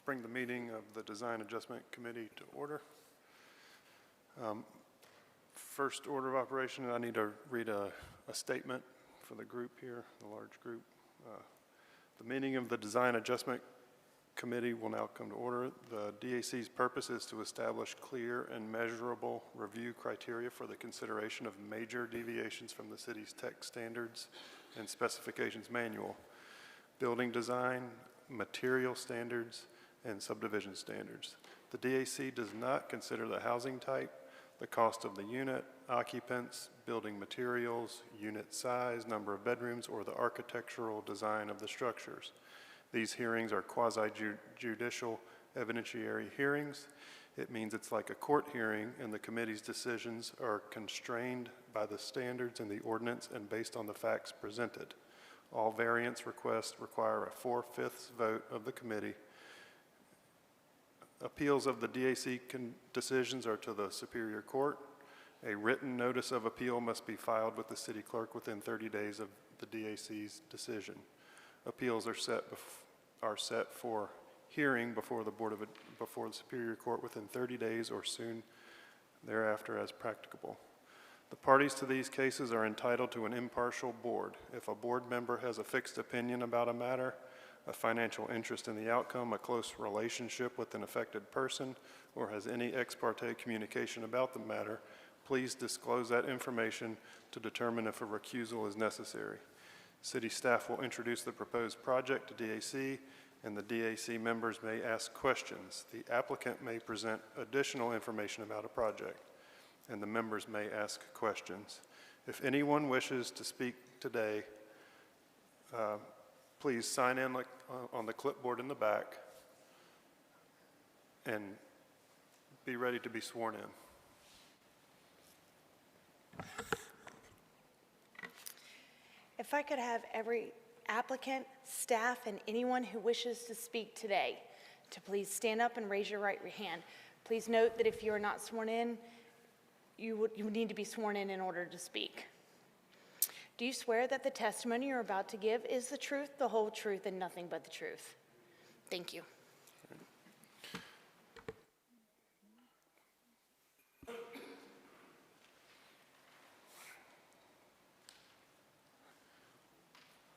bring the meeting of the Design Adjustment Committee to order. First order of operation, I need to read a statement for the group here, the large group. The meeting of the Design Adjustment Committee will now come to order. The DAC's purpose is to establish clear and measurable review criteria for the consideration of major deviations from the city's tech standards and specifications manual, building design, material standards, and subdivision standards. The DAC does not consider the housing type, the cost of the unit, occupants, building materials, unit size, number of bedrooms, or the architectural design of the structures. These hearings are quasi-judicial evidentiary hearings. It means it's like a court hearing, and the committee's decisions are constrained by the standards in the ordinance and based on the facts presented. All variance requests require a 4/5 vote of the committee. Appeals of the DAC decisions are to the Superior Court. A written notice of appeal must be filed with the city clerk within 30 days of the DAC's decision. Appeals are set for hearing before the Superior Court within 30 days or soon thereafter as practicable. The parties to these cases are entitled to an impartial board. If a board member has a fixed opinion about a matter, a financial interest in the outcome, a close relationship with an affected person, or has any ex parte communication about the matter, please disclose that information to determine if a recusal is necessary. City staff will introduce the proposed project to DAC, and the DAC members may ask questions. The applicant may present additional information about a project, and the members may ask questions. If anyone wishes to speak today, please sign in on the clipboard in the back and be ready to be sworn in. If I could have every applicant, staff, and anyone who wishes to speak today to please stand up and raise your right hand. Please note that if you are not sworn in, you would need to be sworn in order to speak. Do you swear that the testimony you're about to give is the truth, the whole truth, and nothing but the truth? Thank you.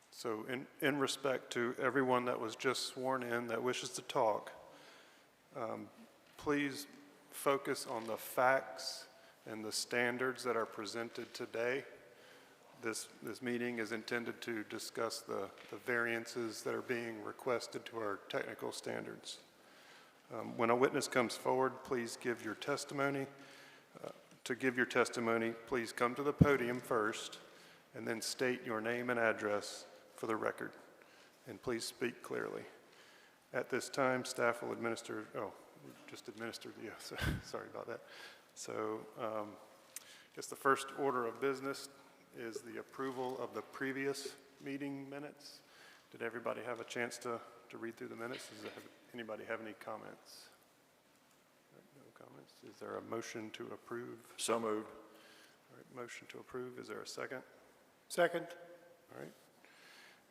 So in respect to everyone that was just sworn in that wishes to talk, please focus on the facts and the standards that are presented today. This meeting is intended to discuss the variances that are being requested to our technical standards. When a witness comes forward, please give your testimony. To give your testimony, please come to the podium first and then state your name and address for the record. And please speak clearly. At this time, staff will administer, just administered, yeah, sorry about that. So I guess the first order of business is the approval of the previous meeting minutes. Did everybody have a chance to read through the minutes? Does anybody have any comments? No comments. Is there a motion to approve? So moved. All right, motion to approve. Is there a second? Second. All right.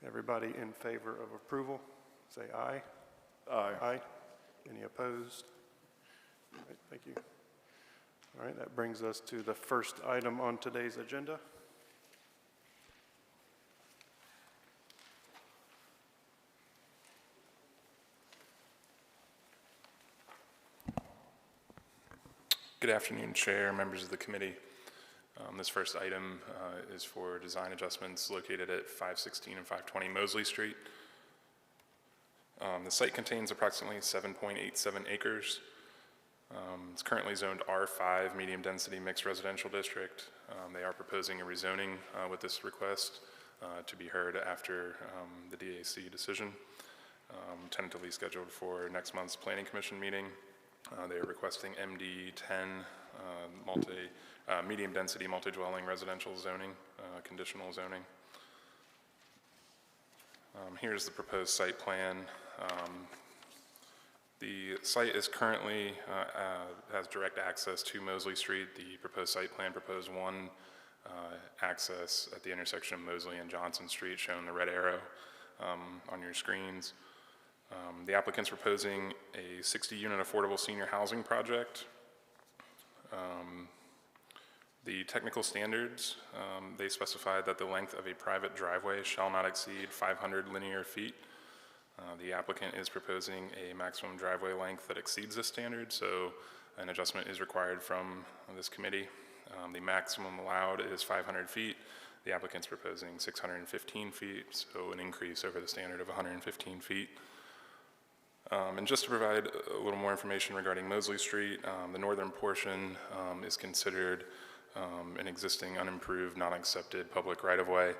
Everybody in favor of approval, say aye. Aye. Aye. Any opposed? All right, thank you. All right, that brings us to the first item on today's agenda. Good afternoon, Chair, members of the committee. This first item is for design adjustments located at 516 and 520 Mosley Street. The site contains approximately 7.87 acres. It's currently zoned R5, medium density mixed residential district. They are proposing a rezoning with this request to be heard after the DAC decision, tentatively scheduled for next month's Planning Commission meeting. They are requesting MD10 medium density multi-dwelling residential zoning, conditional zoning. Here's the proposed site plan. The site is currently has direct access to Mosley Street. The proposed site plan proposed one access at the intersection of Mosley and Johnson Street, shown the red arrow on your screens. The applicant's proposing a 60-unit affordable senior housing project. The technical standards, they specified that the length of a private driveway shall not exceed 500 linear feet. The applicant is proposing a maximum driveway length that exceeds this standard, so an adjustment is required from this committee. The maximum allowed is 500 feet. The applicant's proposing 615 feet, so an increase over the standard of 115 feet. And just to provide a little more information regarding Mosley Street, the northern portion is considered an existing unimproved, non-accepted public right-of-way.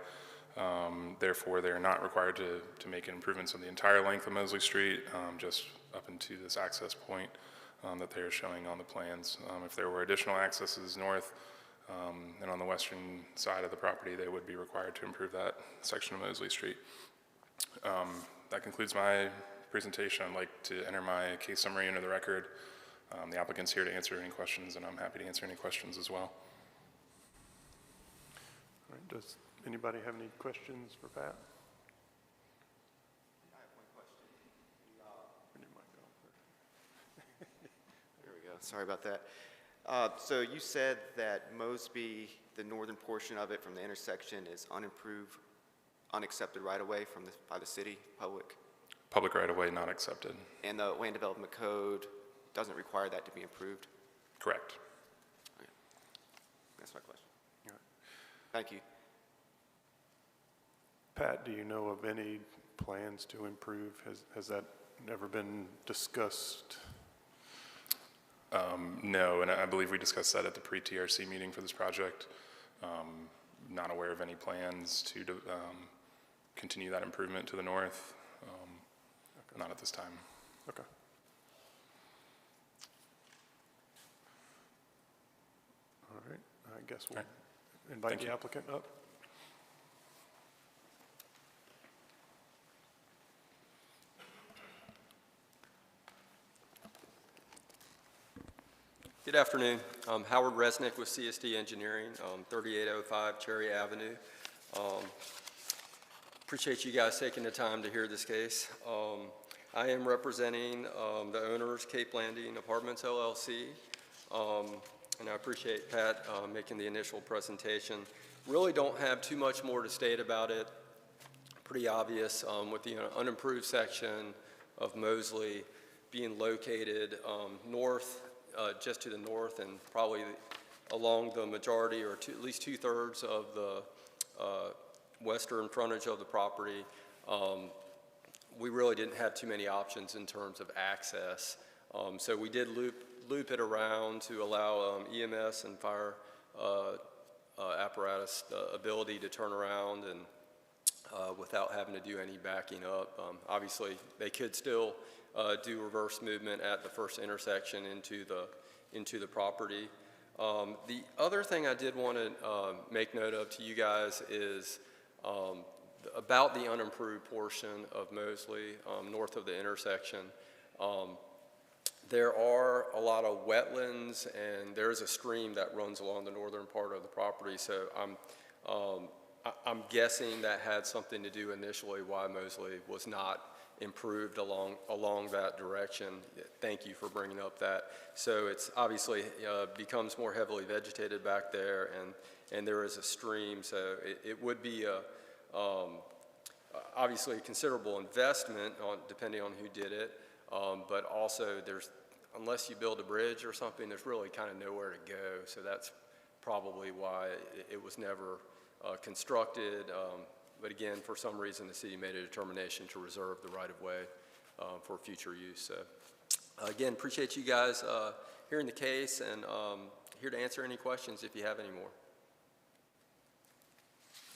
Therefore, they are not required to make improvements on the entire length of Mosley Street, just up into this access point that they are showing on the plans. If there were additional accesses north and on the western side of the property, they would be required to improve that section of Mosley Street. That concludes my presentation. I'd like to enter my case summary into the record. The applicant's here to answer any questions, and I'm happy to answer any questions as well. All right, does anybody have any questions for Pat? I have one question. There we go. Sorry about that. So you said that Mosby, the northern portion of it from the intersection, is unimproved, unaccepted right-of-way by the city, public, Public right-of-way not accepted. and the land development code doesn't require that to be improved? Correct. Okay. That's my question. All right. Thank you. Pat, do you know of any plans to improve? Has that never been discussed? No, and I believe we discussed that at the pre-TRC meeting for this project. Not aware of any plans to continue that improvement to the north. Not at this time. Okay. All right, I guess we'll All right. invite Thank the you. applicant up. Good afternoon. I'm Howard Resnick with CSD Engineering, 3805 Cherry Avenue. Appreciate you guys taking the time to hear this case. I am representing the owners, Cape Landing Apartments LLC, and I appreciate Pat making the initial presentation. Really don't have too much more to state about it. Pretty obvious with the unimproved section of Mosley being located north, just to the north, and probably along the majority or at least 2/3 of the western frontage of the property. We really didn't have too many options in terms of access. So we did loop it around to allow EMS and fire apparatus the ability to turn around and without having to do any backing up. Obviously, they could still do reverse movement at the first intersection into the property. The other thing I did want to make note of to you guys is about the unimproved portion of Mosley, north of the intersection. There are a lot of wetlands, and there's a stream that runs along the northern part of the property. So I'm guessing that had something to do initially why Mosley was not improved along that direction. Thank you for bringing up that. So it's obviously becomes more heavily vegetated back there, and there is a stream. So it would be obviously a considerable investment depending on who did it, but also unless you build a bridge or something, there's really kind of nowhere to go. So that's probably why it was never constructed. But again, for some reason, the city made a determination to reserve the right-of-way for future use. So again, appreciate you guys hearing the case, and here to answer any questions if you have any more.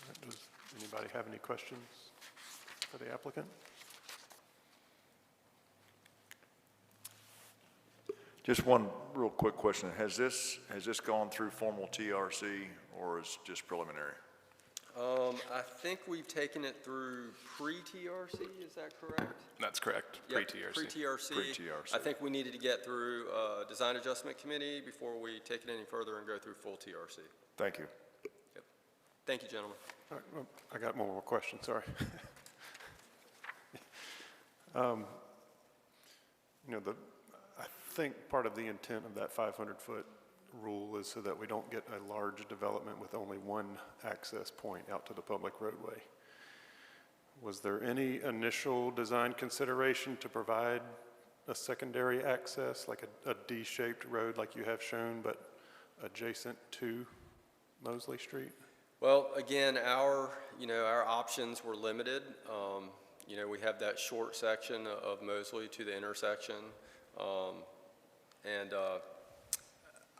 All right, does anybody have any questions for the applicant? Just one real quick question. Has this gone through formal TRC or is just preliminary? I think we've taken it through pre-TRC, is that correct? That's correct. Yep, Pre-TRC. Pre-TRC. Pre-TRC. I think we needed to get through Design Adjustment Committee before we take it any further and go through full TRC. Thank you. Yep. Thank you, gentlemen. All right, well, I got one more question, sorry. I think part of the intent of that 500-foot rule is so that we don't get a large development with only one access point out to the public roadway. Was there any initial design consideration to provide a secondary access, like a D-shaped road like you have shown, but adjacent to Mosley Street? Well, again, our options were limited. We have that short section of Mosley to the intersection.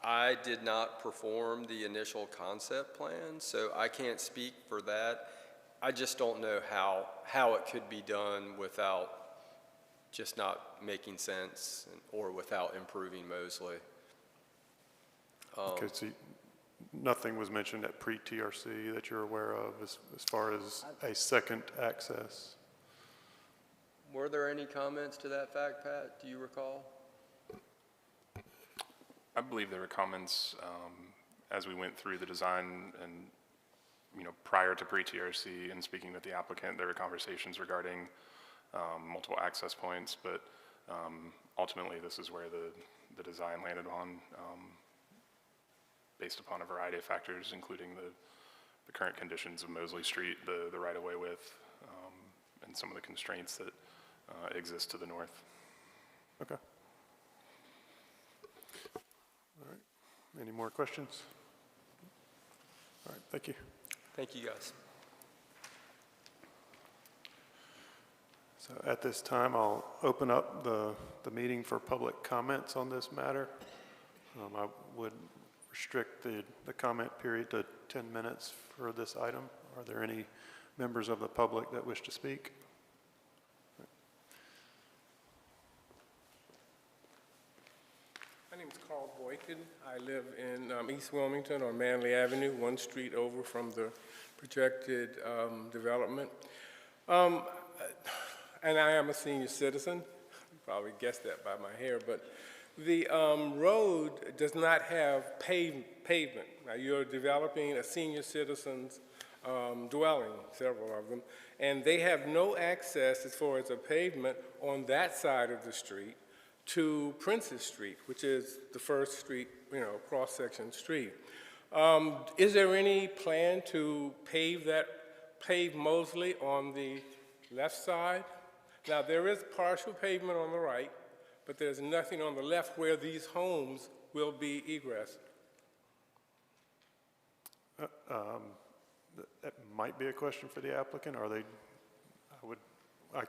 I did not perform the initial concept plan, so I can't speak for that. I just don't know how it could be done without just not making sense or without improving Mosley. Okay, so nothing was mentioned at pre-TRC that you're aware of as far as a second access? Were there any comments to that fact, Pat? Do you recall? I believe there were comments as we went through the design and, prior to pre-TRC and speaking with the applicant, there were conversations regarding multiple access points, but ultimately this is where the design landed on based upon a variety of factors, including the current conditions of Mosley Street, the right-of-way width, and some of the constraints that exist to the north. Okay. All right. Any more questions? All right, thank you. Thank you, guys. So at this time, I'll open up the meeting for public comments on this matter. I would restrict the comment period to 10 minutes for this item. Are there any members of the public that wish to speak? My name is Carl Boykin. I live in East Wilmington on Manley Avenue, one street over from the projected development. And I am a senior citizen. You probably guessed that by my hair, but the road does not have pavement. Now, you're developing a senior citizen's dwelling, several of them, and they have no access as far as a pavement on that side of the street to Princess Street, which is the first street, cross-section street. Is there any plan to pave Mosley on the left side? Now, there is partial pavement on the right, but there's nothing on the left where these homes will be egressed. That might be a question for the applicant. I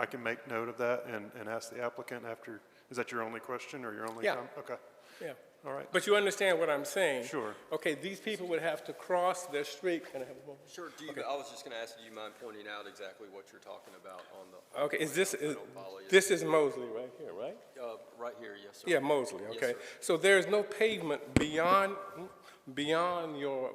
can make note of that and ask the applicant after. Is that your only question or your only Yeah. comment? Okay, Yeah. all right. But you understand what I'm saying? Sure. Okay, these people would have to cross their street. Can I have a moment? Sure. I was just going to ask, do you mind pointing out exactly what you're talking about on the? Okay, don't follow you. this is Mosley right here, right? Right here, yes, sir. Yeah, Mosley, Yes, okay. sir. So there's no pavement beyond your,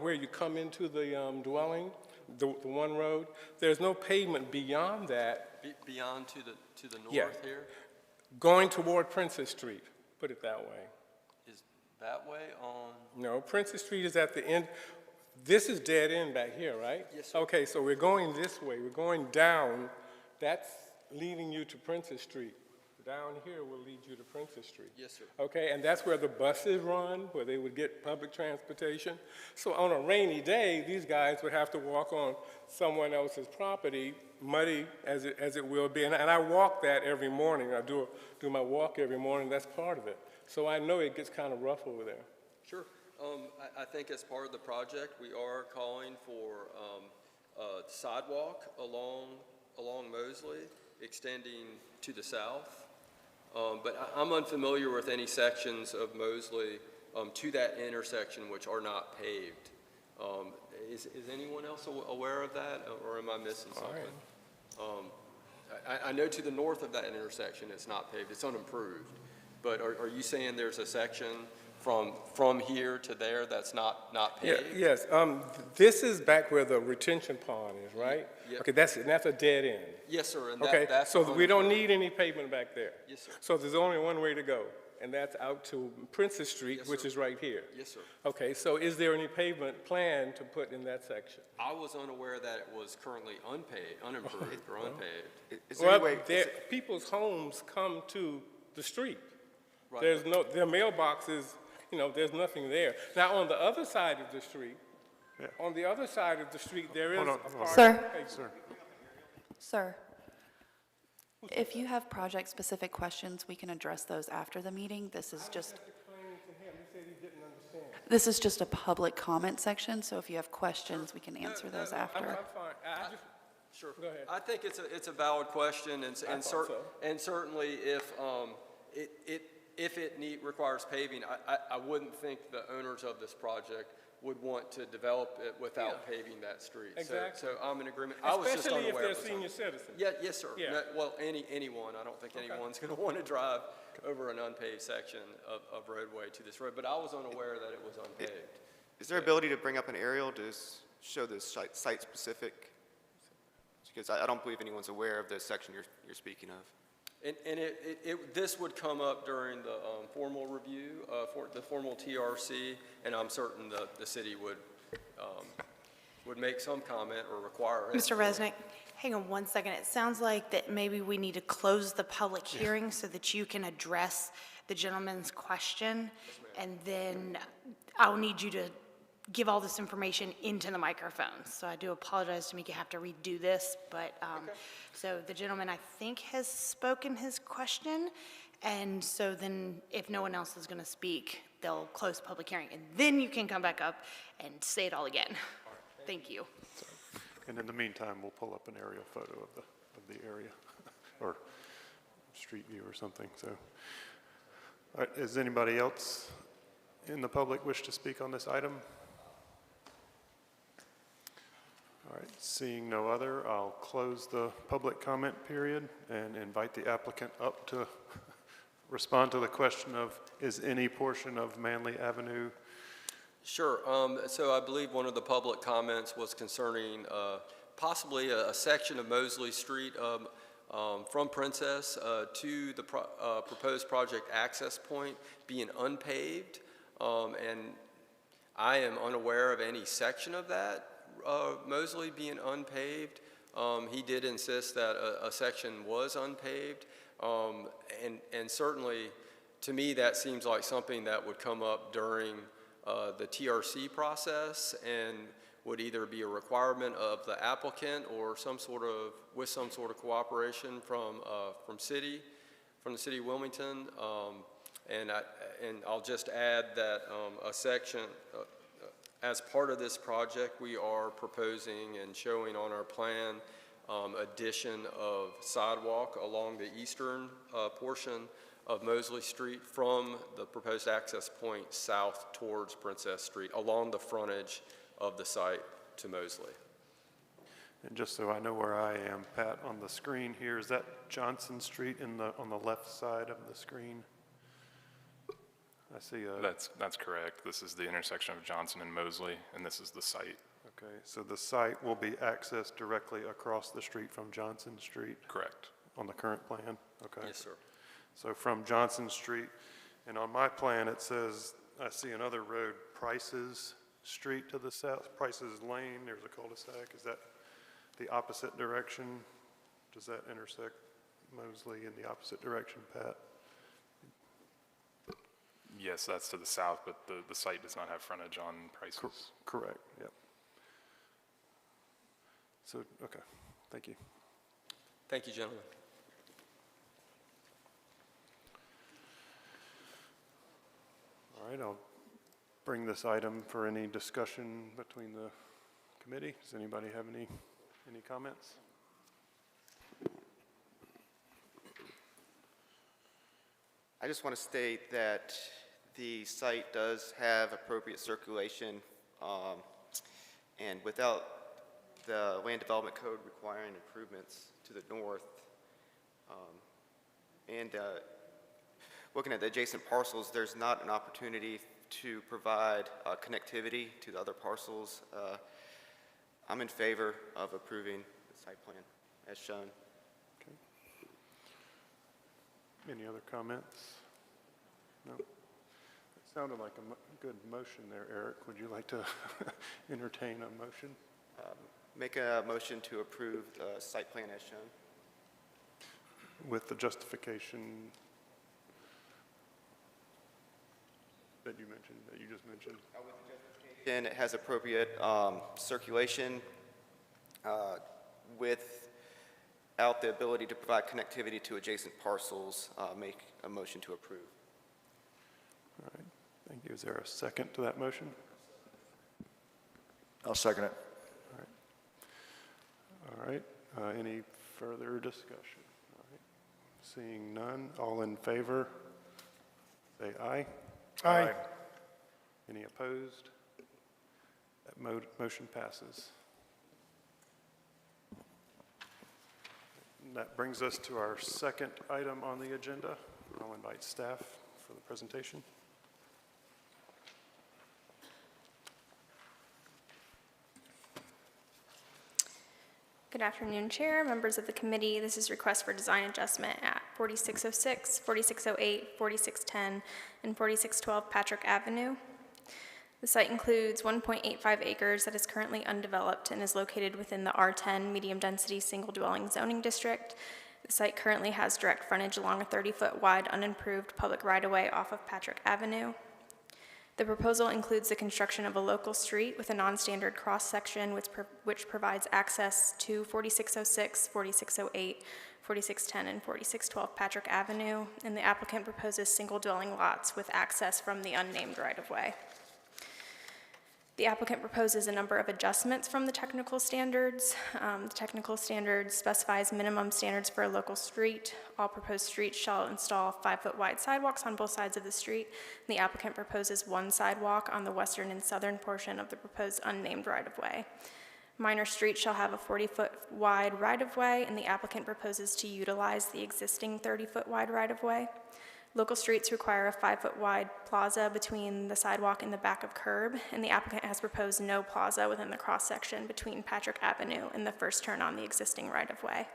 where you come into the dwelling, the one road? There's no pavement beyond that Beyond to the Yeah. north here? going toward Princess Street, put it that way. Is that way on? No, Princess Street is at the end. This is dead end back here, right? Yes, sir. Okay, so we're going this way. We're going down. That's leading you to Princess Street. Down here will lead you to Princess Street. Yes, sir. Okay, and that's where the buses run, where they would get public transportation. So on a rainy day, these guys would have to walk on someone else's property, muddy as it will be. And I walk that every morning. I do my walk every morning. That's part of it. So I know it gets kind of rough over there. Sure. I think as part of the project, we are calling for a sidewalk along Mosley, extending to the south. But I'm unfamiliar with any sections of Mosley to that intersection which are not paved. Is anyone else aware of that, or am I missing something? I know to the north of that intersection it's not paved, it's unimproved. But are you saying there's a section from here to there that's not paved? Yes, this is back where the retention pond is, right? Yep. Okay, that's a dead end. Yes, sir, and Okay, that's so we don't unimproved. need any pavement back there. Yes, sir. So there's only one way to go. and that's out to Princess Street, Yes, which sir. is right here. Yes, sir. Okay, so is there any pavement plan to put in that section? I was unaware that it was currently unpaid, unimproved or unpaved. Is there any Well, way, people's homes come to the street. Right. There's no, their mailboxes, you know, there's nothing there. Now, on the other side of the street, Yeah. on the other side of the street, there is Hold a on, part hold on. of Sir. pavement. Sir, Sir, if you have project-specific questions, we can address those after the meeting. This is just, Explaining to him, he said he didn't understand. this is just a public comment section, so if you have questions, we can answer those I'm after. fine, I just, Sure. Go ahead. I think it's a valid question, and I thought so. and certainly if if it requires paving, I wouldn't think the owners of this project would want to develop it without Yeah. paving that street. Exactly. So I'm in agreement. I was just especially if unaware they're it was senior citizens. Yeah, yes, sir. Yeah. No, well, anyone, I don't think anyone's going to want to drive over an unpaved section of roadway to this road, but I was unaware that it was unpaved. is there ability to bring up an aerial to show the site-specific? Because I don't believe anyone's aware of the section you're speaking of. And this would come up during the formal review, for the formal TRC, and I'm certain the city would make some comment or require it. Mr. Resnick, hang on one second. It sounds like that maybe we need to close the public hearing so that you can address the gentleman's question. And then I'll need you to give all this information into the microphone. So I do apologize to make you have to redo this, but, so the gentleman, I think, has spoken his question. And so then if no one else is going to speak, they'll close the public hearing. And then you can come back up and say it all again. Thank you. and in the meantime, we'll pull up an aerial photo of the area, or street view or something, so. All right, does anybody else in the public wish to speak on this item? All right, seeing no other, I'll close the public comment period and invite the applicant up to respond to the question of, is any portion of Manley Avenue? Sure. So I believe one of the public comments was concerning possibly a section of Mosley Street from Princess to the proposed project access point being unpaved. And I am unaware of any section of that Mosley being unpaved. He did insist that a section was unpaved. And certainly, to me, that seems like something that would come up during the TRC process and would either be a requirement of the applicant or with some sort of cooperation from the city of Wilmington. And I'll just add that a section, as part of this project, we are proposing and showing on our plan addition of sidewalk along the eastern portion of Mosley Street from the proposed access point south towards Princess Street along the frontage of the site to Mosley. And just so I know where I am, Pat, on the screen here, is that Johnson Street on the left side of the screen? I see a, That's correct. This is the intersection of Johnson and Mosley, and this is the site. okay, so the site will be accessed directly across the street from Johnson Street Correct. on the current plan? Okay. Yes, sir. So from Johnson Street, and on my plan, it says, I see another road, Price's Street to the south, Price's Lane, there's a cul-de-sac. Is that the opposite direction? Does that intersect Mosley in the opposite direction, Pat? Yes, that's to the south, but the site does not have frontage on Price's. Correct, yep. So, okay, thank you. Thank you, gentlemen. All right, I'll bring this item for any discussion between the committee. Does anybody have any comments? I just want to state that the site does have appropriate circulation, and without the land development code requiring improvements to the north, and looking at the adjacent parcels, there's not an opportunity to provide connectivity to the other parcels. I'm in favor of approving the site plan as shown. Any other comments? No? It sounded like a good motion there, Eric. Would you like to entertain a motion? Make a motion to approve the site plan as shown. With the justification that you mentioned, that you just mentioned? And it has appropriate circulation without the ability to provide connectivity to adjacent parcels. Make a motion to approve. All right, thank you. Is there a second to that motion? I'll second it. All right, any further discussion? All right. Seeing none, all in favor, say aye. Aye. Any opposed? That motion passes. And that brings us to our second item on the agenda. I'll invite staff for the presentation. Good afternoon, Chair, members of the committee. This is request for design adjustment at 4606, 4608, 4610, and 4612 Patrick Avenue. The site includes 1.85 acres that is currently undeveloped and is located within the R10 medium-density single-dwelling zoning district. The site currently has direct frontage along a 30-foot wide unimproved public right-of-way off of Patrick Avenue. The proposal includes the construction of a local street with a non-standard cross-section which provides access to 4606, 4608, 4610, and 4612 Patrick Avenue, and the applicant proposes single-dwelling lots with access from the unnamed right-of-way. The applicant proposes a number of adjustments from the technical standards. The technical standards specifies minimum standards for a local street. All proposed streets shall install 5-foot wide sidewalks on both sides of the street. The applicant proposes one sidewalk on the western and southern portion of the proposed unnamed right-of-way. Minor streets shall have a 40-foot wide right-of-way, and the applicant proposes to utilize the existing 30-foot wide right-of-way. Local streets require a 5-foot wide plaza between the sidewalk and the back of curb, and the applicant has proposed no plaza within the cross-section between Patrick Avenue and the first turn on the existing right-of-way.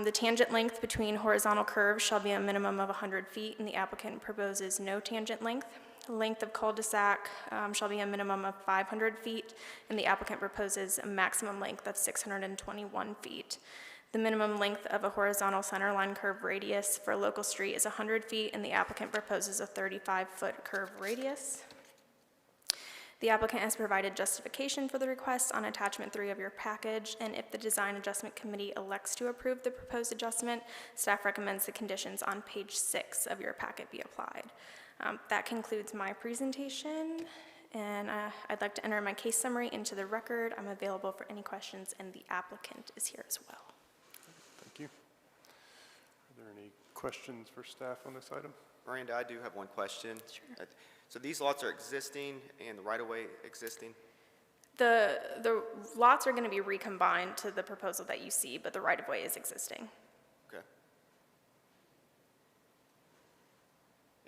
The tangent length between horizontal curves shall be a minimum of 100 feet, and the applicant proposes no tangent length. The length of cul-de-sac shall be a minimum of 500 feet, and the applicant proposes a maximum length of 621 feet. The minimum length of a horizontal centerline curve radius for a local street is 100 feet, and the applicant proposes a 35-foot curve radius. The applicant has provided justification for the request on attachment 3 of your package, and if the Design Adjustment Committee elects to approve the proposed adjustment, staff recommends the conditions on page 6 of your packet be applied. That concludes my presentation, and I'd like to enter my case summary into the record. I'm available for any questions, and the applicant is here as well. Thank you. Are there any questions for staff on this item? Miranda, I do have one question. Sure. So these lots are existing and the right-of-way existing? The lots are going to be recombined to the proposal that you see, but the right-of-way is existing. Okay.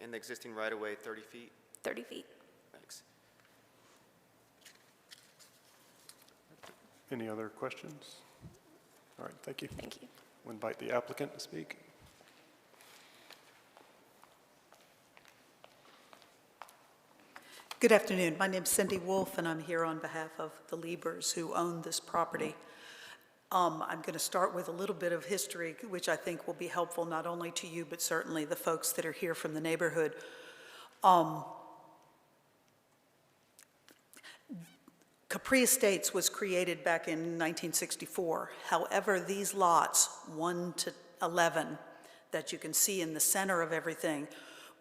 And the existing right-of-way, 30 feet? 30 feet. Thanks. Any other questions? All right, thank you. Thank you. We'll invite the applicant to speak. Good afternoon. My name's Cindy Wolf, and I'm here on behalf of the Liebers who own this property. I'm going to start with a little bit of history, which I think will be helpful not only to you, but certainly the folks that are here from the neighborhood. Capri Estates was created back in 1964. However, these lots, 1 to 11, that you can see in the center of everything,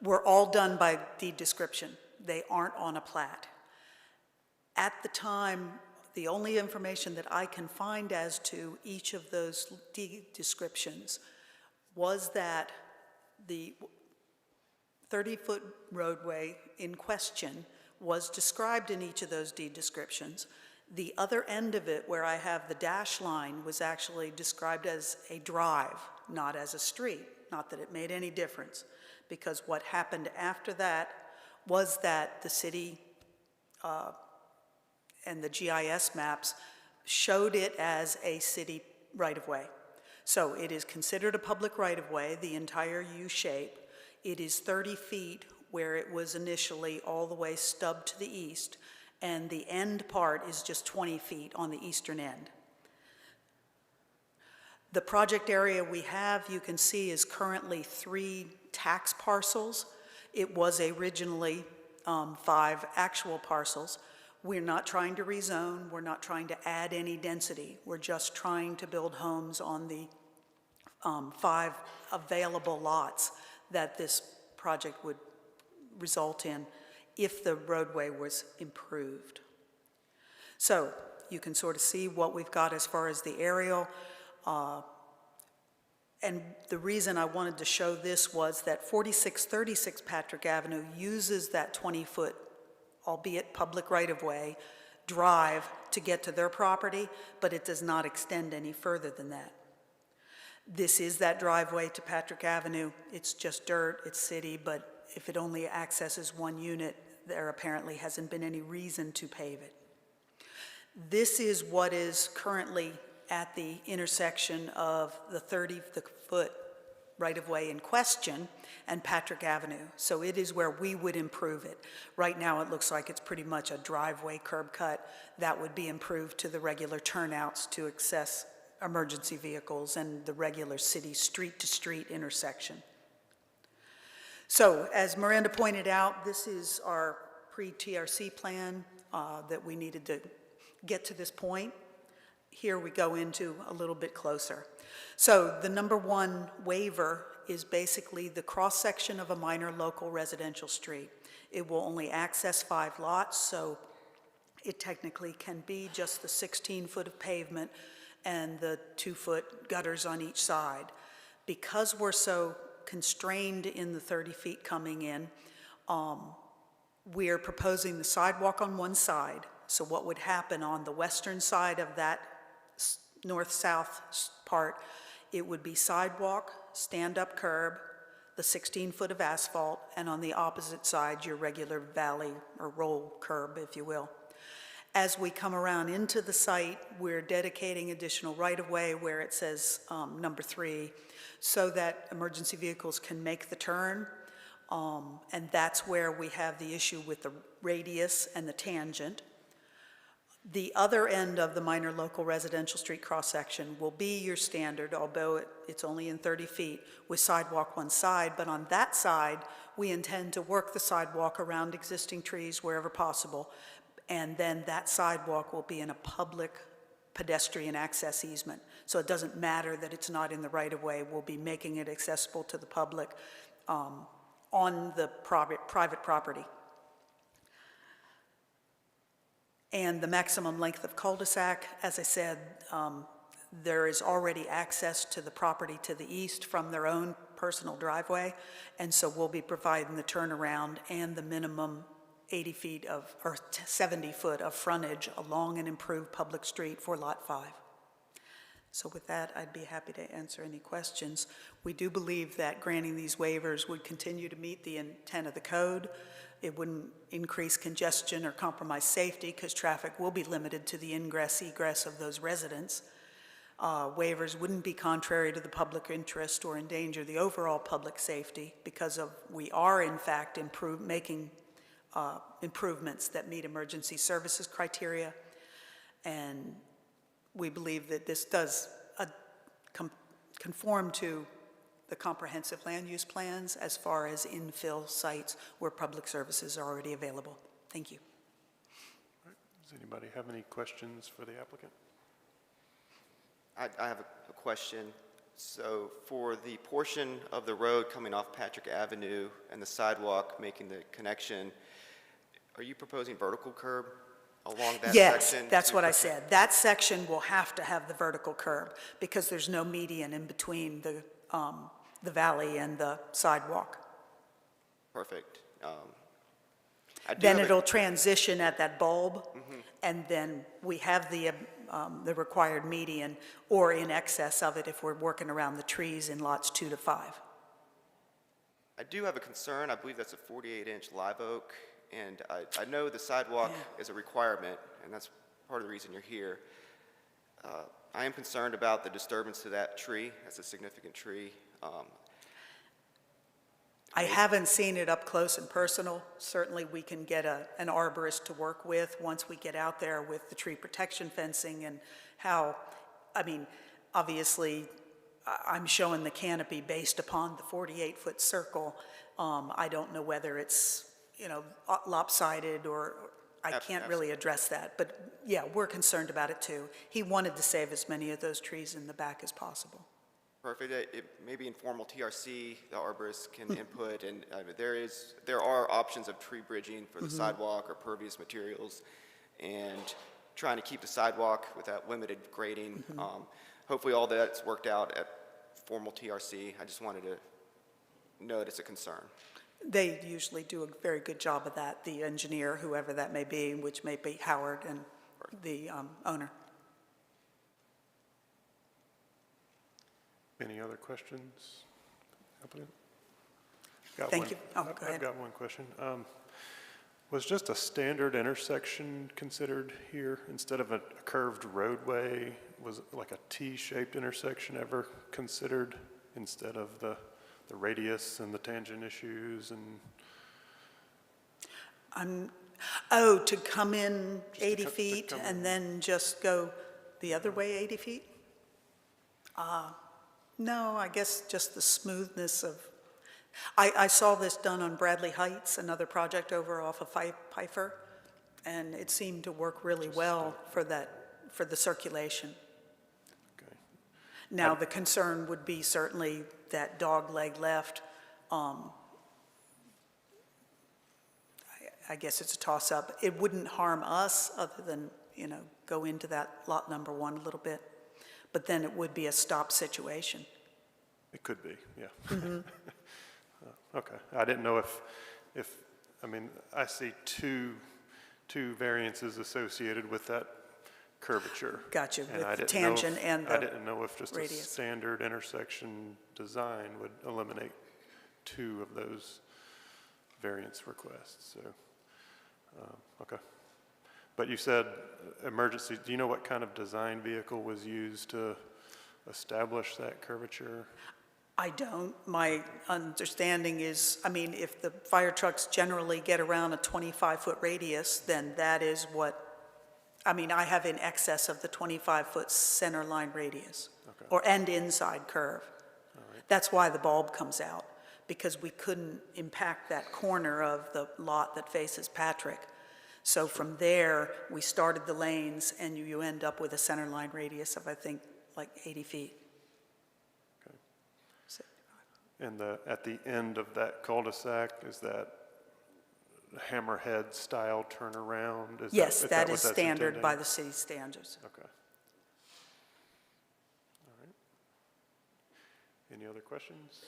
were all done by deed description. They aren't on a plat. At the time, the only information that I can find as to each of those deed descriptions was that the 30-foot roadway in question was described in each of those deed descriptions. The other end of it, where I have the dash line, was actually described as a drive, not as a street. Not that it made any difference, because what happened after that was that the city and the GIS maps showed it as a city right-of-way. So it is considered a public right-of-way, the entire U shape. It is 30 feet where it was initially all the way stubbed to the east, and the end part is just 20 feet on the eastern end. The project area we have, you can see, is currently 3 tax parcels. It was originally 5 actual parcels. We're not trying to rezone, we're not trying to add any density. We're just trying to build homes on the 5 available lots that this project would result in if the roadway was improved. So you can sort of see what we've got as far as the aerial. And the reason I wanted to show this was that 4636 Patrick Avenue uses that 20-foot, albeit public right-of-way, drive to get to their property, but it does not extend any further than that. This is that driveway to Patrick Avenue. It's just dirt, it's city, but if it only accesses 1 unit, there apparently hasn't been any reason to pave it. This is what is currently at the intersection of the 30-foot right-of-way in question and Patrick Avenue. So it is where we would improve it. Right now, it looks like it's pretty much a driveway curb cut that would be improved to the regular turnouts to access emergency vehicles and the regular city street-to-street intersection. So, as Miranda pointed out, this is our pre-TRC plan that we needed to get to this point. Here we go into a little bit closer. So the number 1 waiver is basically the cross-section of a minor local residential street. It will only access 5 lots, so it technically can be just the 16-foot of pavement and the 2-foot gutters on each side. Because we're so constrained in the 30 feet coming in, we're proposing the sidewalk on one side. So what would happen on the western side of that north-south part, it would be sidewalk, stand-up curb, the 16-foot of asphalt, and on the opposite side, your regular valley or roll curb, if you will. As we come around into the site, we're dedicating additional right-of-way where it says number 3, so that emergency vehicles can make the turn. And that's where we have the issue with the radius and the tangent. The other end of the minor local residential street cross-section will be your standard, although it's only in 30 feet, with sidewalk one side. But on that side, we intend to work the sidewalk around existing trees wherever possible, and then that sidewalk will be in a public pedestrian access easement. So it doesn't matter that it's not in the right-of-way. We'll be making it accessible to the public on the private property. And the maximum length of cul-de-sac, as I said, there is already access to the property to the east from their own personal driveway, and so we'll be providing the turnaround and the minimum 80 feet of, or 70 foot of frontage along an improved public street for Lot 5. So with that, I'd be happy to answer any questions. We do believe that granting these waivers would continue to meet the intent of the code. It wouldn't increase congestion or compromise safety because traffic will be limited to the ingress, egress of those residents. Waivers wouldn't be contrary to the public interest or endanger the overall public safety because we are in fact making improvements that meet emergency services criteria. And we believe that this does conform to the comprehensive land use plans as far as infill sites where public services are already available. Thank you. All right. Does anybody have any questions for the applicant? I have a question. So for the portion of the road coming off Patrick Avenue and the sidewalk making the connection, are you proposing vertical curb along that section? Yes, that's what I said. That section will have to have the vertical curb because there's no median in between the valley and the sidewalk. Perfect. Then it'll transition at that bulb, and then we have the required median or in excess of it if we're working around the trees in lots 2 to 5. I do have a concern. I believe that's a 48-inch live oak, and I know the sidewalk is a requirement, and that's part of the reason you're here. I am concerned about the disturbance to that tree. That's a significant tree. I haven't seen it up close and personal. Certainly, we can get an arborist to work with once we get out there with the tree protection fencing and how, I mean, obviously, I'm showing the canopy based upon the 48-foot circle. I don't know whether it's, lopsided or, I can't really address that. But yeah, we're concerned about it too. He wanted to save as many of those trees in the back as possible. Perfect. Maybe informal TRC, the arborist can input, and there are options of tree bridging for the sidewalk or pervious materials, and trying to keep the sidewalk without limited grading. Hopefully all that's worked out at formal TRC. I just wanted to note it's a concern. They usually do a very good job of that, the engineer, whoever that may be, which may be Howard and the owner. Any other questions? Applicant? Got Thank one. you. Oh, go ahead. I've got one question. Was just a standard intersection considered here instead of a curved roadway? Was like a T-shaped intersection ever considered instead of the radius and the tangent issues and? To come in 80 to feet come and in. then just go the other way 80 feet? No, I guess just the smoothness of, I saw this done on Bradley Heights, another project over off of Pfeiffer, and it seemed to work really well for the circulation. Okay. Now, the concern would be certainly that dog leg left. I guess it's a toss-up. It wouldn't harm us other than, go into that lot number 1 a little bit. But then it would be a stop situation. It could be, yeah. Okay, I didn't know if, I see two variances associated with that curvature. Gotcha, And I with the didn't know if- tangent and I the didn't know if just a radius. standard intersection design would eliminate 2 of those variance requests, so, okay. But you said emergency, do you know what kind of design vehicle was used to establish that curvature? I don't. My understanding is, if the fire trucks generally get around a 25-foot radius, then that is what, I have in excess of the 25-foot center line radius, Okay. and inside curve. That's why the bulb comes out, because we couldn't impact that corner of the lot that faces Patrick. So from there, we started the lanes, and you end up with a center line radius of, I think, like 80 feet. Okay. And at the end of that cul-de-sac, is that hammerhead style turnaround? Yes, that what is that's standard intending? by the city standards. Okay. All right. Any other questions?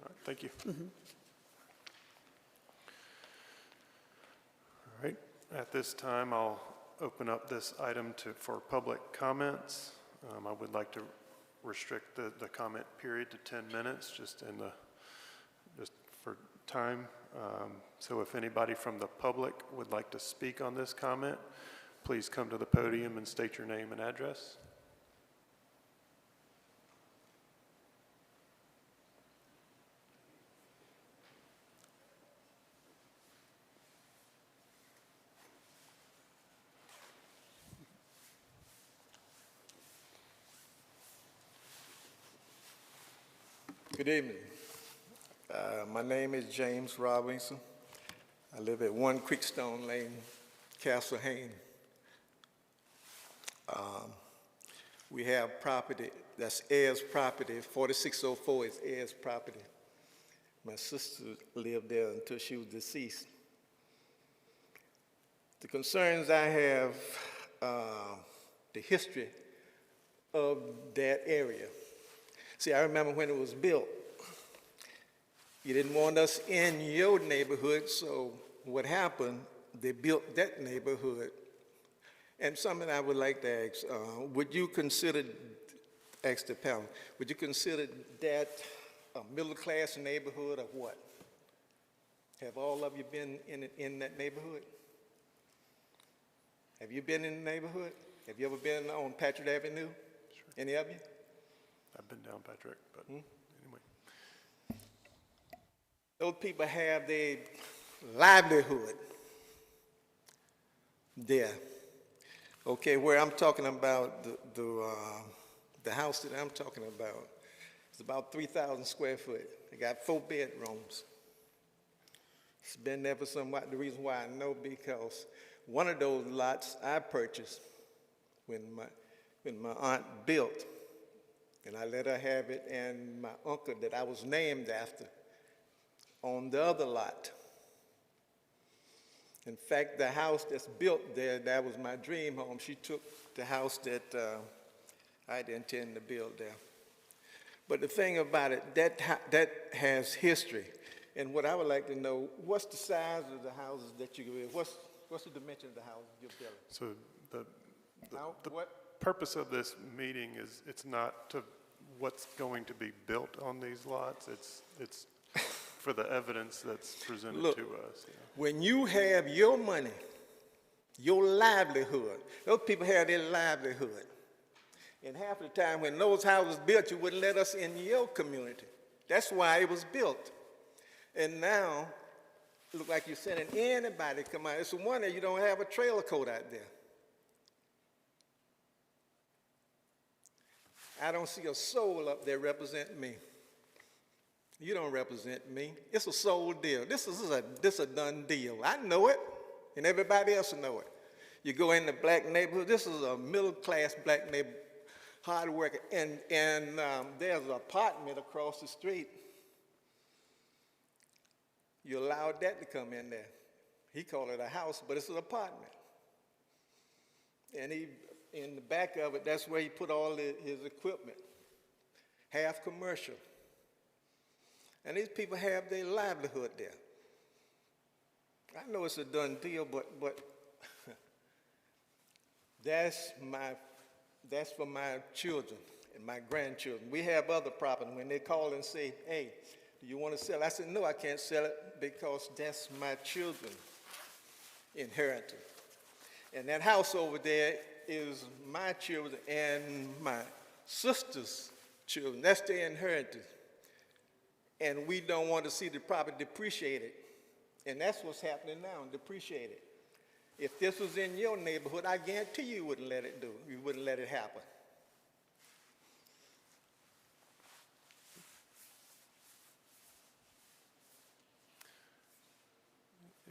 All right, thank you. All right, at this time, I'll open up this item for public comments. I would like to restrict the comment period to 10 minutes, just for time. So if anybody from the public would like to speak on this comment, please come to the podium and state your name and address. Good evening. My name is James Robinson. I live at 1 Creekstone Lane, Castle Hayne. We have property, that's Ayers property, 4604 is Ayers property. My sister lived there until she was deceased. The concerns I have, the history of that area. See, I remember when it was built, you didn't want us in your neighborhood, so what happened, they built that neighborhood. And something I would like to ask, would you consider, ask the panel, would you consider that a middle-class neighborhood or what? Have all of you been in that neighborhood? Have you been in the neighborhood? Have you ever been on Patrick Avenue? Sure. Any of you? I've been down Patrick, but anyway. those people have their livelihood there. Okay, where I'm talking about, the house that I'm talking about, it's about 3,000 square foot. It got 4 bedrooms. It's been there for somewhat. The reason why I know, because one of those lots I purchased when my aunt built, and I let her have it, and my uncle that I was named after on the other lot. In fact, the house that's built there, that was my dream home. She took the house that I didn't intend to build there. But the thing about it, that has history. And what I would like to know, what's the size of the houses that you build? What's the dimension of the houses you're building? So the What? purpose of this meeting is, it's not to what's going to be built on these lots, it's for the evidence that's presented Look, to us. Yeah. when you have your money, your livelihood, those people have their livelihood. And half of the time when those houses built, you wouldn't let us in your community. That's why it was built. And now, it look like you're sending anybody to come out. It's a wonder you don't have a trailer coat out there. I don't see a soul up there representing me. You don't represent me. It's a soul deal. This is a done deal. I know it, and everybody else know it. You go in the black neighborhood. This is a middle-class black neighborhood, hard worker, and there's an apartment across the street. You allowed that to come in there. He called it a house, but it's an apartment. And in the back of it, that's where he put all his equipment, half commercial. And these people have their livelihood there. I know it's a done deal, but that's for my children and my grandchildren. We have other property. When they call and say, hey, do you want to sell? I said, no, I can't sell it because that's my children's inheritance. And that house over there is my children and my sister's children. That's their inheritance. And we don't want to see the property depreciated. And that's what's happening now, depreciated. If this was in your neighborhood, I guarantee you wouldn't let it do. You wouldn't let it happen.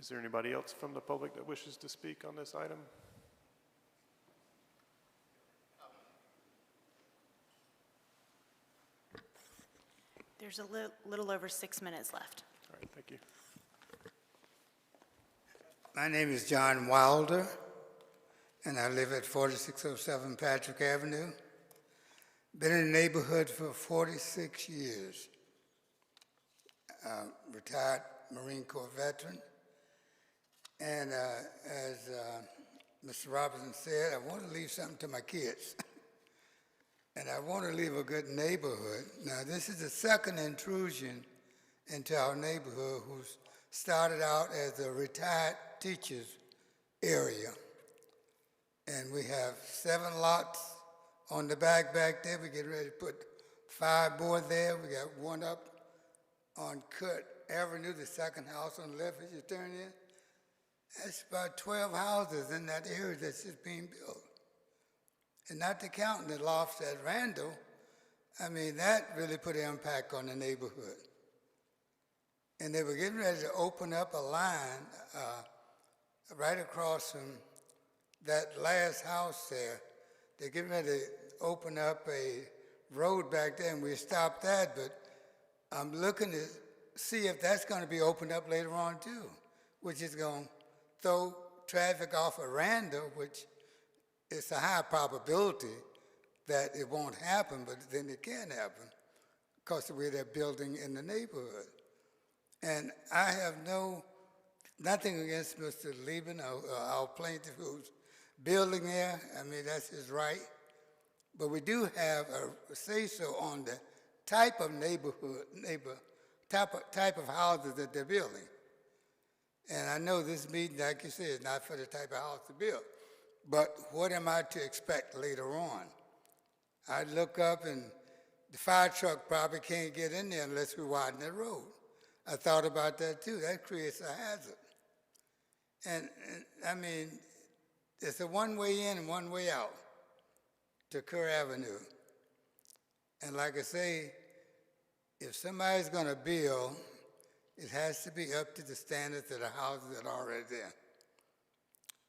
Is there anybody else from the public that wishes to speak on this item? There's a little over 6 minutes left. All right, thank you. My name is John Wilder, and I live at 4607 Patrick Avenue. Been in the neighborhood for 46 years. Retired Marine Corps veteran. And as Mr. Robinson said, I want to leave something to my kids. And I want to leave a good neighborhood. Now, this is the second intrusion into our neighborhood who's started out as a retired teachers area. And we have 7 lots on the back there. We get ready to put 5 more there. We got one up on Cut Avenue, the second house on the left as you turn in. That's about 12 houses in that area that's just being built. And not to count the lofts at Randall, I mean, that really put an impact on the neighborhood. And they were getting ready to open up a line right across from that last house there. They're getting ready to open up a road back there, and we stopped that, but I'm looking to see if that's going to be opened up later on too, which is going to throw traffic off of Randall, which it's a high probability that it won't happen, but then it can happen because of where they're building in the neighborhood. And I have nothing against Mr. Lieben, our plaintiff who's building there. I mean, that's his right. But we do have a say-so on the type of type of houses that they're building. And I know this meeting, like you said, is not for the type of house to build. But what am I to expect later on? I look up and the fire truck probably can't get in there unless we widen the road. I thought about that too. That creates a hazard. And I mean, it's a one-way in and one-way out to Kerr Avenue. And like I say, if somebody's going to build, it has to be up to the standards of the houses that are already there.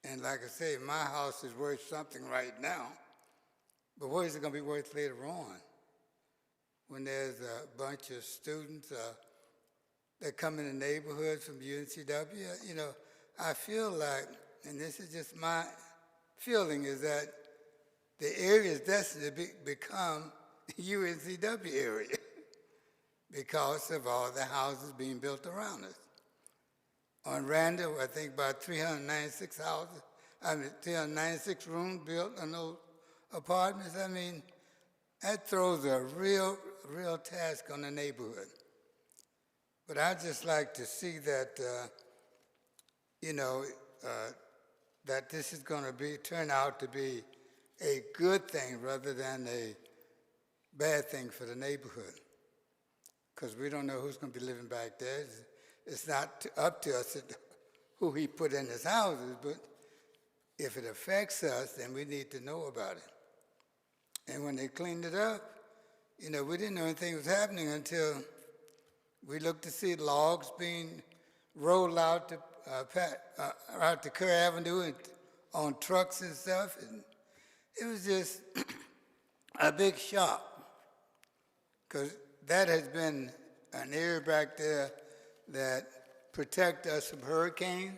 And like I say, my house is worth something right now, but what is it going to be worth later on? When there's a bunch of students that come in the neighborhood from UNCW, you know, I feel like, and this is just my feeling, is that the area is destined to become UNCW area because of all the houses being built around us. On Randall, I think about 396 houses, 396 rooms built on those apartments. I mean, that throws a real task on the neighborhood. But I'd just like to see that, you know, that this is going to turn out to be a good thing rather than a bad thing for the neighborhood. Because we don't know who's going to be living back there. It's not up to us who he put in his houses, but if it affects us, then we need to know about it. And when they cleaned it up, you know, we didn't know anything was happening until we looked to see logs being rolled out to Kerr Avenue and on trucks and stuff. And it was just a big shock, because that has been an area back there that protect us from hurricanes,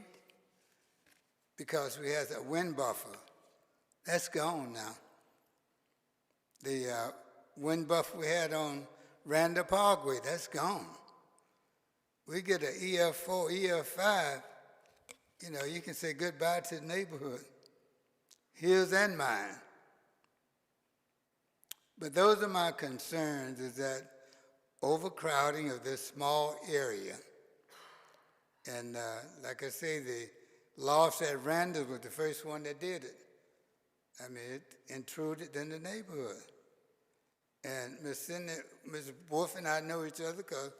because we have a wind buffer. That's gone now. The wind buffer we had on Randall Parkway, that's gone. We get an EF4, EF5, you know, you can say goodbye to the neighborhood, his and mine. But those are my concerns, is that overcrowding of this small area. And like I say, the loft at Randall was the first one that did it. I mean, it intruded in the neighborhood. And Ms. Wolf and I know each other because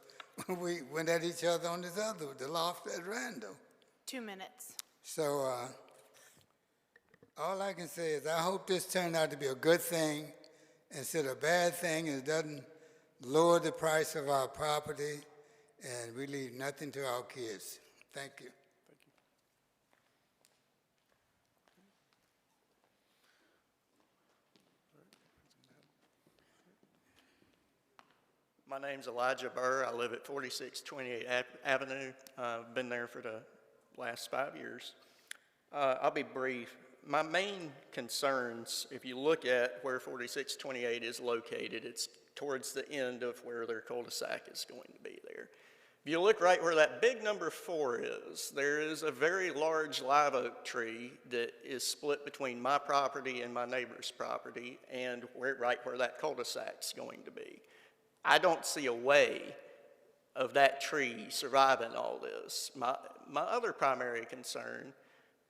we went at each other on the loft at Randall. 2 minutes. So all I can say is I hope this turned out to be a good thing instead of a bad thing, and it doesn't lower the price of our property, and we leave nothing to our kids. Thank you. My name's Elijah Burr. I live at 4628 Avenue. I've been there for the last 5 years. I'll be brief. My main concerns, if you look at where 4628 is located, it's towards the end of where their cul-de-sac is going to be there. If you look right where that big number 4 is, there is a very large live oak tree that is split between my property and my neighbor's property, and right where that cul-de-sac is going to be. I don't see a way of that tree surviving all this. My other primary concern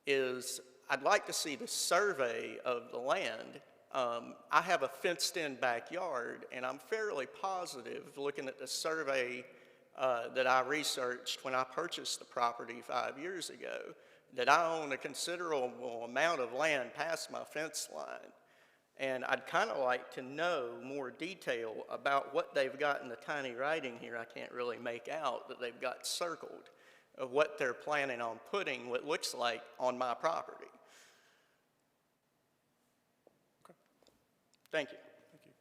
is I'd like to see the survey of the land. I have a fenced-in backyard, and I'm fairly positive, looking at the survey that I researched when I purchased the property 5 years ago, that I own a considerable amount of land past my fence line. And I'd kind of like to know more detail about what they've got in the tiny writing here. I can't really make out that they've got circled of what they're planning on putting what looks like on my property. Okay. Thank you. Thank you.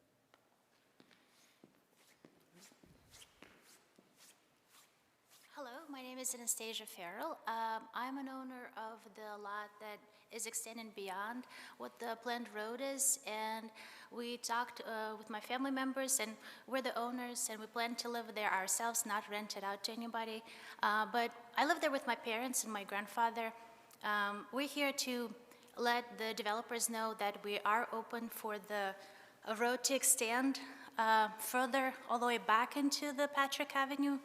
Hello, my name is Anastasia Farrell. I'm an owner of the lot that is extending beyond what the planned road is, and we talked with my family members, and we're the owners, and we plan to live there ourselves, not rent it out to anybody. But I live there with my parents and my grandfather. We're here to let the developers know that we are open for the road to extend further all the way back into the Patrick Avenue,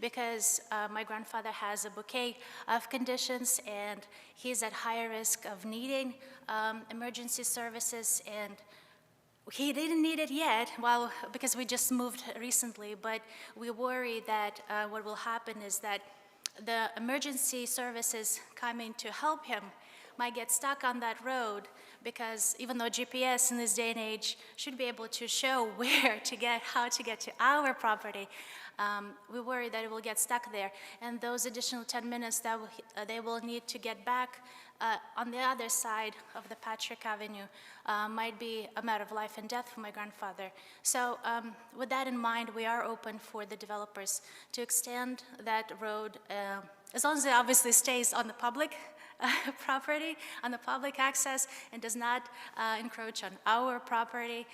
because my grandfather has a bouquet of conditions, and he's at higher risk of needing emergency services, and he didn't need it yet, well, because we just moved recently, but we worry that what will happen is that the emergency services coming to help him might get stuck on that road, because even though GPS in this day and age should be able to show how to get to our property, we worry that it will get stuck there. And those additional 10 minutes that they will need to get back on the other side of the Patrick Avenue might be a matter of life and death for my grandfather. So with that in mind, we are open for the developers to extend that road, as long as it obviously stays on the public property, on the public access, and does not encroach on our property.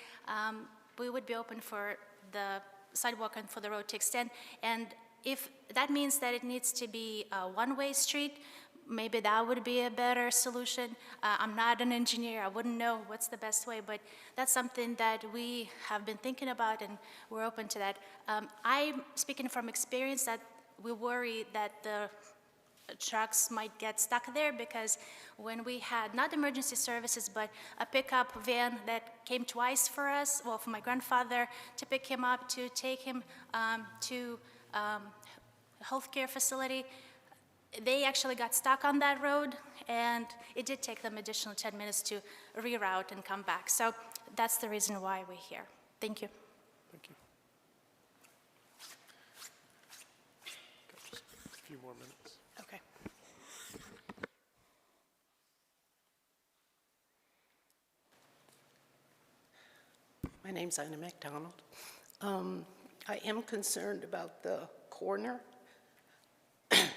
We would be open for the sidewalk and for the road to extend. And if that means that it needs to be a one-way street, maybe that would be a better solution. I'm not an engineer, I wouldn't know what's the best way, but that's something that we have been thinking about, and we're open to that. I'm speaking from experience that we worry that the trucks might get stuck there, because when we had not emergency services but a pickup van that came twice for us, well, for my grandfather, to pick him up, to take him to a healthcare facility, they actually got stuck on that road, and it did take them additional 10 minutes to reroute and come back. So that's the reason why we're here. Thank you. Thank you. Got just a few more minutes. Okay. My name's Anna McDonald. I am concerned about the corner,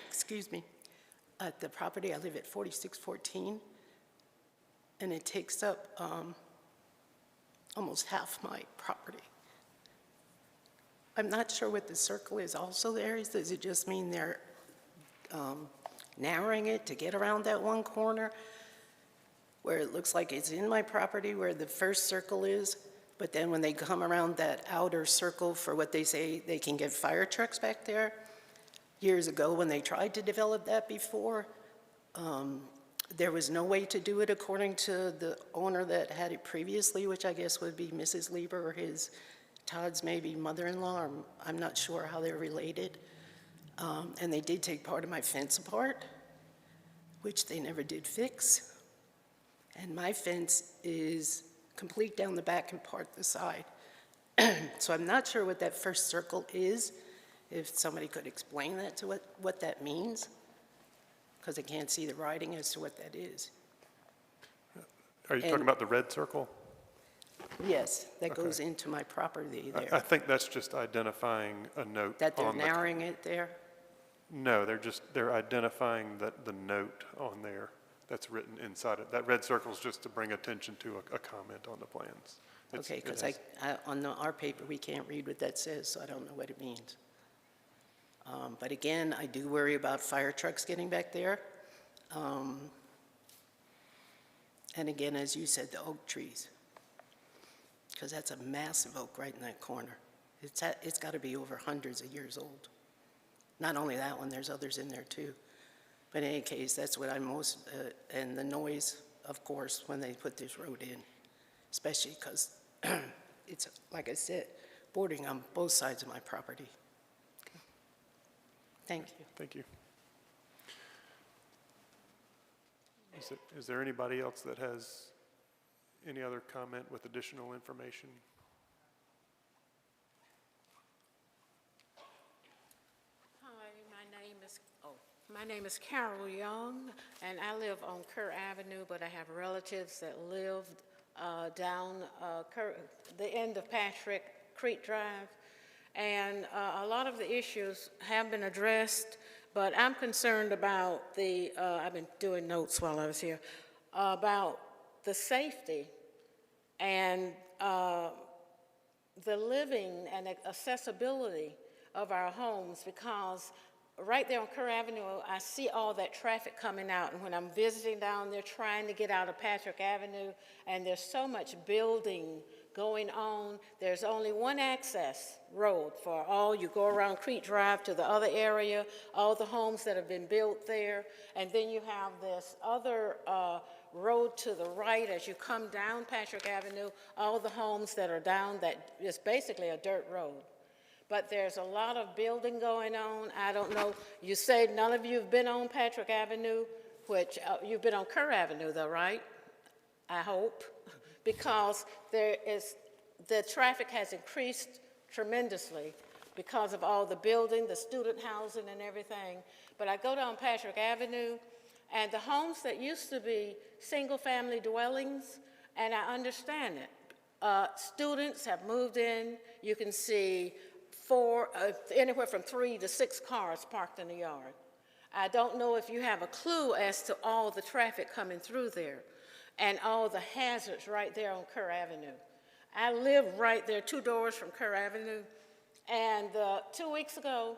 excuse me, at the property. I live at 4614, and it takes up almost half my property. I'm not sure what the circle is also there. Does it just mean they're narrowing it to get around that one corner where it looks like it's in my property where the first circle is, but then when they come around that outer circle for what they say they can get fire trucks back there? Years ago when they tried to develop that before, there was no way to do it according to the owner that had it previously, which I guess would be Mrs. Lieber or Todd's maybe mother-in-law, or I'm not sure how they're related. And they did take part of my fence apart, which they never did fix. And my fence is complete down the back and part the side. So I'm not sure what that first circle is, if somebody could explain that to what that means, because I can't see the writing as to what that is. Are you talking about the red circle? Yes, that Okay. goes into my property there. I think that's just identifying a note That they're on the. narrowing it there? No, they're identifying the note on there that's written inside it. That red circle is just to bring attention to a comment on the plans. Okay, It because has- on our paper, we can't read what that says, so I don't know what it means. But again, I do worry about fire trucks getting back there. And again, as you said, the oak trees, because that's a massive oak right in that corner. It's got to be over hundreds of years old. Not only that one, there's others in there too. But in any case, that's what I'm most, and the noise, of course, when they put this road in, especially because it's, like I said, bordering on both sides of my property. Okay. Thank you. Thank you. Is there anybody else that has any other comment with additional information? Hi, my name is Carol Young, and I live on Kerr Avenue, but I have relatives that live down the end of Patrick Creek Drive, and a lot of the issues have been addressed, but I'm concerned about I've been doing notes while I was here, about the safety and the living and accessibility of our homes, because right there on Kerr Avenue, I see all that traffic coming out, and when I'm visiting down there trying to get out of Patrick Avenue, and there's so much building going on, there's only one access road for all. You go around Creek Drive to the other area, all the homes that have been built there, and then you have this other road to the right as you come down Patrick Avenue, all the homes that are down that is basically a dirt road. But there's a lot of building going on. I don't know, you say none of you have been on Patrick Avenue, which you've been on Kerr Avenue though, right? I hope, because the traffic has increased tremendously because of all the building, the student housing and everything. But I go down Patrick Avenue, and the homes that used to be single-family dwellings, and I understand it. Students have moved in. You can see anywhere from 3 to 6 cars parked in the yard. I don't know if you have a clue as to all the traffic coming through there and all the hazards right there on Kerr Avenue. I live right there, 2 doors from Kerr Avenue, and 2 weeks ago,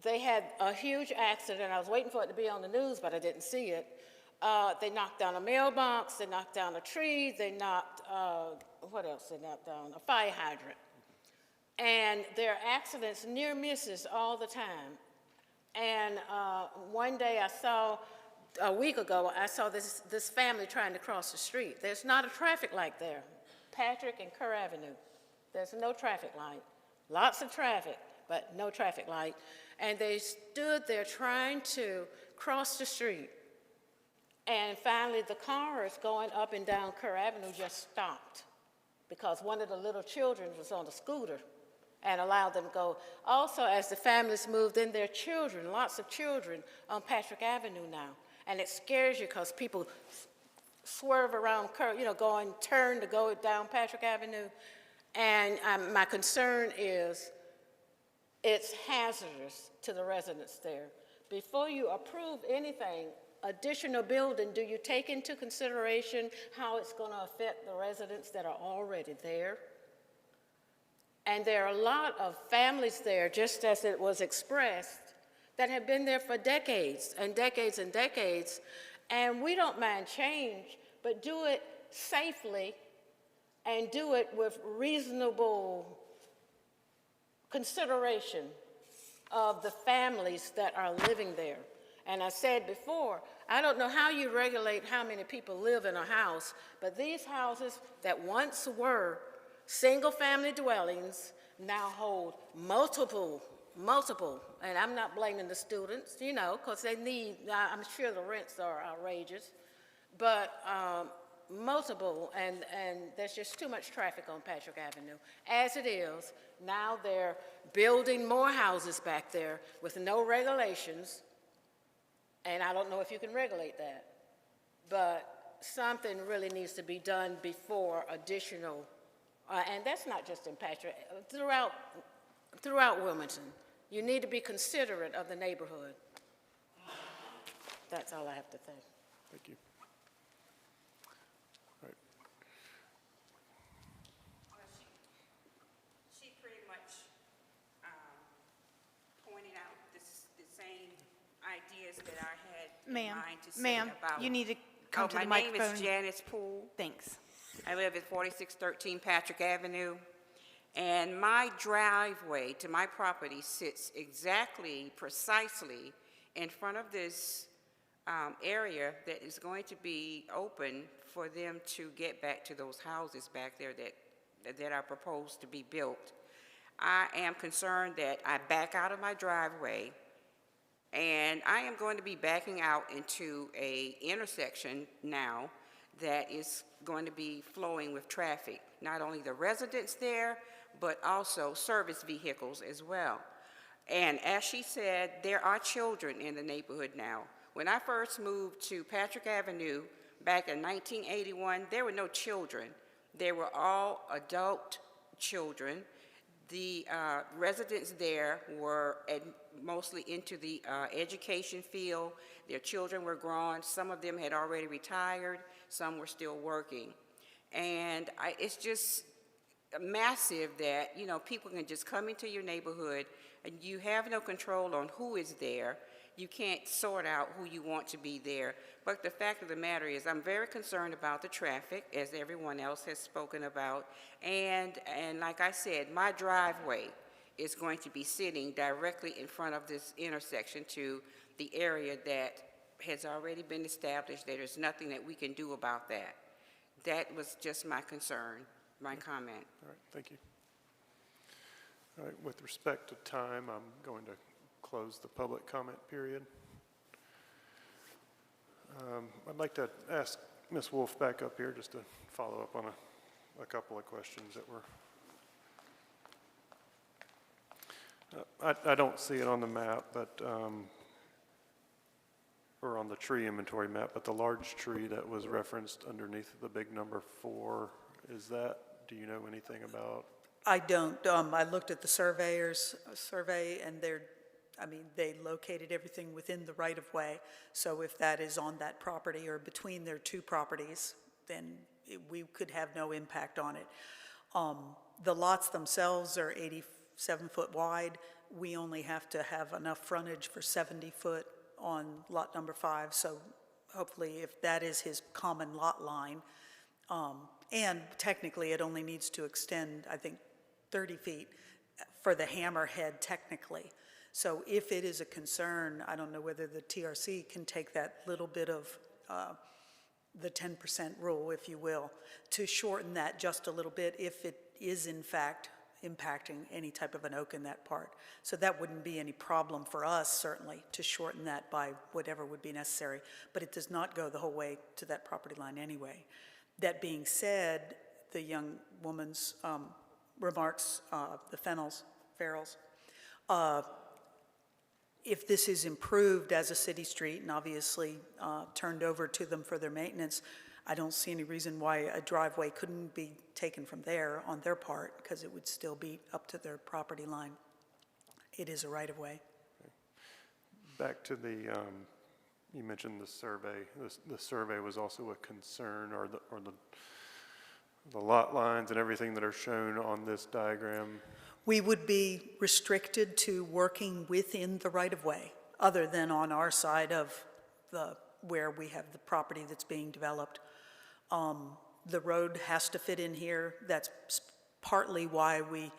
they had a huge accident. I was waiting for it to be on the news, but I didn't see it. They knocked down a mailbox, they knocked down a tree, they knocked, what else they knocked down? A fire hydrant. And there are accidents, near misses all the time. And one day a week ago, I saw this family trying to cross the street. There's not a traffic light there. Patrick and Kerr Avenue. There's no traffic light. Lots of traffic, but no traffic light. And they stood there trying to cross the street. And finally, the cars going up and down Kerr Avenue just stopped because one of the little children was on a scooter and allowed them to go. Also, as the families moved in, their children, lots of children on Patrick Avenue now. And it scares you because people swerve around, turn to go down Patrick Avenue. And my concern is it's hazardous to the residents there. Before you approve anything, additional building, do you take into consideration how it's going to affect the residents that are already there? And there are a lot of families there, just as it was expressed, that have been there for decades and decades and decades, and we don't mind change, but do it safely and do it with reasonable consideration of the families that are living there. And I said before, I don't know how you regulate how many people live in a house, but these houses that once were single-family dwellings now hold multiple, and I'm not blaming the students, because they need, I'm sure the rents are outrageous, but multiple, and there's just too much traffic on Patrick Avenue. As it is, now they're building more houses back there with no regulations, and I don't know if you can regulate that, but something really needs to be done before additional, and that's not just in Patrick, throughout Wilmington. You need to be considerate of the neighborhood. That's all I have to say. Thank you. All right. She pretty much pointed out the same ideas that I had in mind to say about. Ma'am, you need to come to the My name microphone. is Janice Poole. Thanks. I live at 4613 Patrick Avenue, and my driveway to my property sits precisely in front of this area that is going to be open for them to get back to those houses back there that are proposed to be built. I am concerned that I back out of my driveway, and I am going to be backing out into an intersection now that is going to be flowing with traffic, not only the residents there, but also service vehicles as well. And as she said, there are children in the neighborhood now. When I first moved to Patrick Avenue back in 1981, there were no children. They were all adult children. The residents there were mostly into the education field. Their children were grown. Some of them had already retired. Some were still working. And it's just massive that, people can just come into your neighborhood and you have no control on who is there. You can't sort out who you want to be there. But the fact of the matter is, I'm very concerned about the traffic, as everyone else has spoken about. And like I said, my driveway is going to be sitting directly in front of this intersection to the area that has already been established. There's nothing that we can do about that. That was just my concern, my comment. All right, thank you. All right, with respect to time, I'm going to close the public comment period. I'd like to ask Ms. Wolf back up here just to follow up on a couple of questions that were. I don't see it on the map, but, or on the tree inventory map, but the large tree that was referenced underneath the big number 4, is that, do you know anything about? I don't. I looked at the surveyor's survey, and they located everything within the right-of-way. So if that is on that property or between their two properties, then we could have no impact on it. The lots themselves are 87 foot wide. We only have to have enough frontage for 70 foot on lot number 5. So hopefully, if that is his common lot line, and technically it only needs to extend, I think, 30 feet for the hammerhead technically. So if it is a concern, I don't know whether the TRC can take that little bit of the 10% rule, if you will, to shorten that just a little bit if it is in fact impacting any type of an oak in that part. So that wouldn't be any problem for us, certainly, to shorten that by whatever would be necessary, but it does not go the whole way to that property line anyway. That being said, the young woman's remarks, the Farrells, if this is improved as a city street and obviously turned over to them for their maintenance, I don't see any reason why a driveway couldn't be taken from there on their part, because it would still be up to their property line. It is a right-of-way. Back to the, you mentioned the survey. The survey was also a concern, or the lot lines and everything that are shown on this diagram. We would be restricted to working within the right-of-way, other than on our side of where we have the property that's being developed. The road has to fit in here. That's partly why we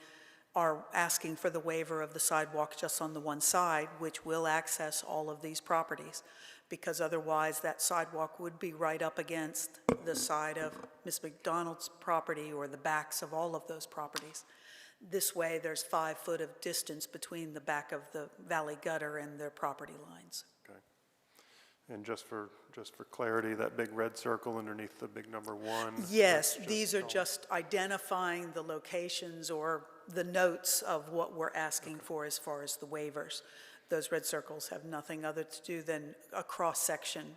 are asking for the waiver of the sidewalk just on the one side, which will access all of these properties, because otherwise that sidewalk would be right up against the side of Ms. McDonald's property or the backs of all of those properties. This way, there's 5 foot of distance between the back of the valley gutter and their property lines. Okay. And just for clarity, that big red circle underneath the big number 1? Yes, these are just identifying the locations or the notes of what we're asking for as far as the waivers. Those red circles have nothing other to do than a cross-section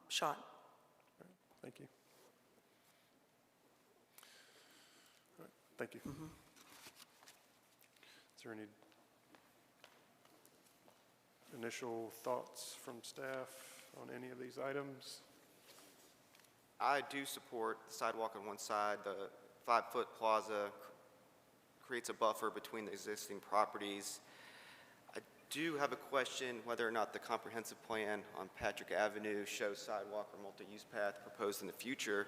shot. Thank you. All right, thank you. Mm-hmm. Is there any initial thoughts from staff on any of these items? I do support the sidewalk on one side. The 5-foot plaza creates a buffer between the existing properties. I do have a question whether or not the comprehensive plan on Patrick Avenue shows sidewalk or multi-use path proposed in the future.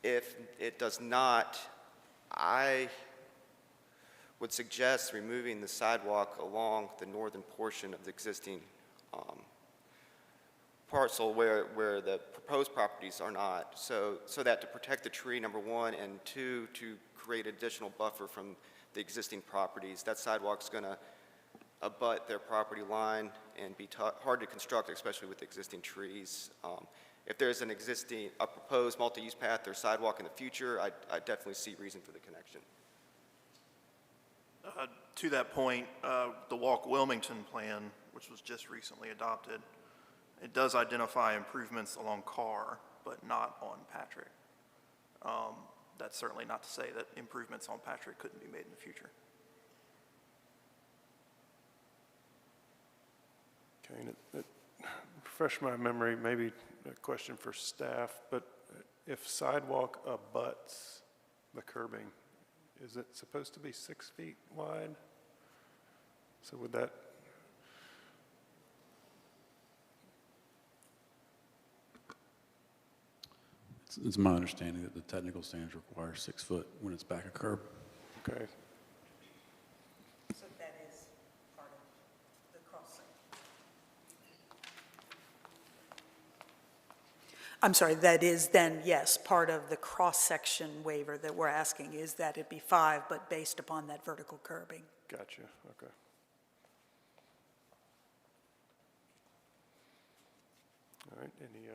If it does not, I would suggest removing the sidewalk along the northern portion of the existing parcel where the proposed properties are not, so that to protect the tree, number 1, and 2, to create additional buffer from the existing properties. That sidewalk's going to abut their property line and be hard to construct, especially with existing trees. If there's a proposed multi-use path or sidewalk in the future, I definitely see reason for the connection. To that point, the Walk Wilmington plan, which was just recently adopted, it does identify improvements along Carr, but not on Patrick. That's certainly not to say that improvements on Patrick couldn't be made in the future. Okay, and refresh my memory, maybe a question for staff, but if sidewalk abuts the curbing, is it supposed to be 6 feet wide? So would that? It's my understanding that the technical standards require 6 foot when it's back a curb. Okay. So that is part of the crossing. I'm sorry, that is then, yes, part of the cross-section waiver that we're asking is that it be 5, but based upon that vertical curbing. Gotcha, okay. All right, any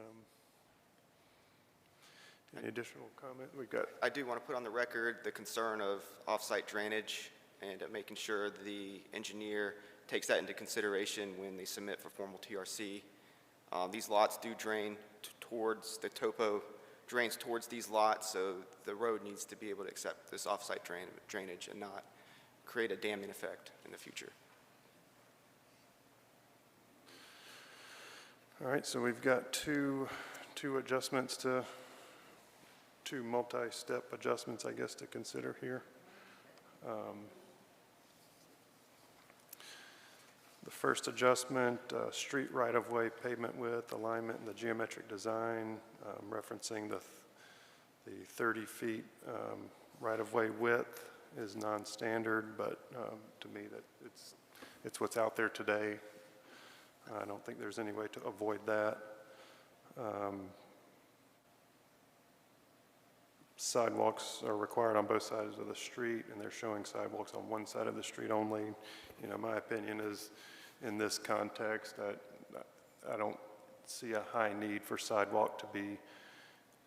additional comment? We've got, I do want to put on the record the concern of off-site drainage and making sure the engineer takes that into consideration when they submit for formal TRC. These lots do drain towards, the topo drains towards these lots, so the road needs to be able to accept this off-site drainage and not create a damming effect in the future. all right, so we've got two adjustments to, two multi-step adjustments, I guess, to consider here. The first adjustment, street right-of-way pavement width, alignment, and the geometric design, referencing the 30 feet right-of-way width is non-standard, but to me that it's what's out there today. I don't think there's any way to avoid that. Sidewalks are required on both sides of the street, and they're showing sidewalks on one side of the street only. You know, my opinion is, in this context, I don't see a high need for sidewalk to be